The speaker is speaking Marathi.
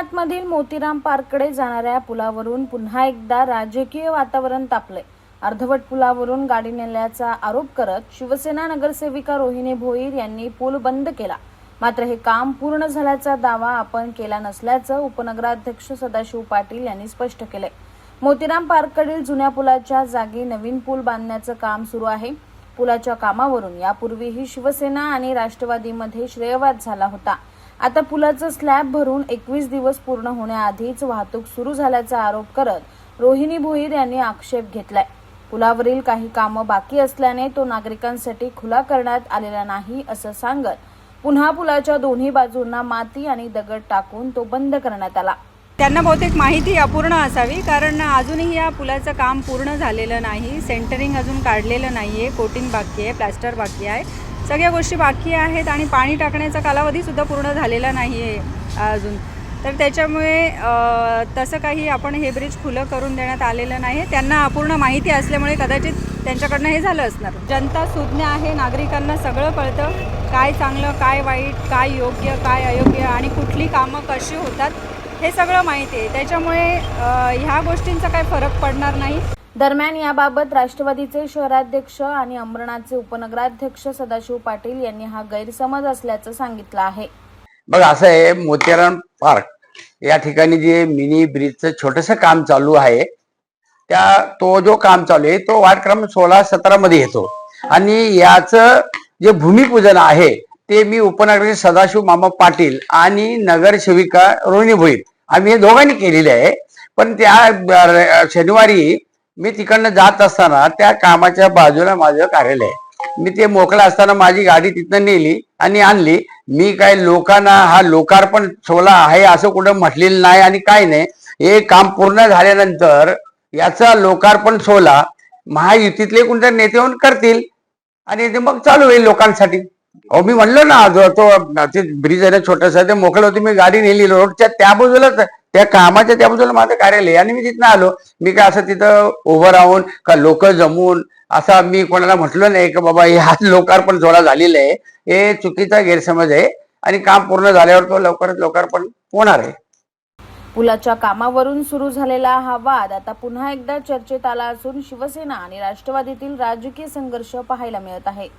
अंबरनाथमधील मोतीराम पार्ककडे जाणाऱ्या पुलावरून पुन्हा एकदा राजकीय वातावरण तापले। अर्धवट पुलावरून गाडी नेल्याचा आरोप करत शिवसेना नगरसेविका रोहिणी भोईर यांनी पूल बंद केला। मात्र हे काम पूर्ण झाल्याचा दावा आपण केला नसल्याचं उपनगराध्यक्ष सदाशिव पाटील यांनी स्पष्ट केले। मोतीराम पार्ककडील जुन्या पुलाच्या जागी नवीन पूल बांधण्याचं काम सुरू आहे। पुलाच्या कामावरून यापूर्वीही शिवसेना आणि राष्ट्रवादीमध्ये श्रेयवाद झाला होता। आता पुलाचं स्लॅब भरून 21 दिवस पूर्ण होण्याआधीच वाहतूक सुरू झाल्याचा आरोप करत रोहिणी भोईर यांनी आक्षेप घेतलाय। पुलावरील काही कामं बाकी असल्याने तो नागरिकांसाठी खुला करण्यात आलेला नाही असं सांगत पुन्हा पुलाच्या दोन्ही बाजूंना माती आणि दगड टाकून तो बंद करण्यात आला। त्यांना बहुतेक माहिती अपूर्ण असावी, कारण अजूनही या पुलाचं काम पूर्ण झालेलं नाही। सेंटरिंग अजून काढलेलं नाही आहे, कोटिंग बाकी आहे, प्लास्टर बाकी आहे, सगळ्या गोष्टी बाकी आहेत आणि पाणी टाकण्याचा कालावधीसुद्धा पूर्ण झालेला नाही आहे अजून। तर त्याच्यामुळे तसं काही आपण हे ब्रिज खुलं करून देण्यात आलेलं नाही। त्यांना अपूर्ण माहिती असल्यामुळे कदाचित त्यांच्याकडनं हे झालं असणार। जनता सुज्ञ आहे, नागरिकांना सगळं कळतं, काय चांगलं काय वाईट, काय योग्य काय अयोग्य आणि कुठली कामं कशी होतात हे सगळं माहिती आहे। त्याच्यामुळे ह्या गोष्टींचा काही फरक पडणार नाही। दरम्यान याबाबत राष्ट्रवादीचे शहराध्यक्ष आणि अंबरनाथचे उपनगराध्यक्ष सदाशिव पाटील यांनी हा गैरसमज असल्याचं सांगितलं आहे। बघ, असं आहे, मोतीराम पार्क या ठिकाणी जे मिनी ब्रिजचं छोटंसं काम चालू आहे, तो जो काम चालू आहे तो वार्ड क्रमांक 16-17 मध्ये येतो आणि याचं जे भूमिपूजन आहे ते मी उपनगराध्यक्ष सदाशिव मामा पाटील आणि नगरसेविका रोहिणी भोईर आम्ही हे दोघांनी केलेले आहे। पण त्या शनिवारी मी तिकडनं जात असताना त्या कामाच्या बाजूला माझं कार्यालय आहे। मी ते मोकळं असताना माझी गाडी तिथनं नेली आणि आणली। मी काय लोकांना हा लोकार्पण सोहळा आहे असं कुठं म्हटलेलं नाही आणि काय नाही। हे काम पूर्ण झाल्यानंतर याचा लोकार्पण सोहळा महायुतीतले कोणत्या नेते येऊन करतील आणि ते मग चालू होईल लोकांसाठी। अहो, मी म्हणलो ना, तो ब्रिज आहे ना छोटासा, ते मोकळं होती, मी गाडी नेली रोडच्या त्या बाजूला, त्या कामाच्या त्या बाजूला माझं कार्यालय आणि मी तिथनं आलो। मी काय असं तिथं उभं राहून का लोक जमून असा मी कोणाला म्हटलं नाही की बाबा हे हाच लोकार्पण सोहळा झालेला आहे। हे चुकीचा गैरसमज आहे आणि काम पूर्ण झाल्यावर तो लवकरच लोकार्पण होणार आहे। पुलाच्या कामावरून सुरू झालेला हा वाद आता पुन्हा एकदा चर्चेत आला असून शिवसेना आणि राष्ट्रवादीतील राजकीय संघर्ष पाहायला मिळत आहे।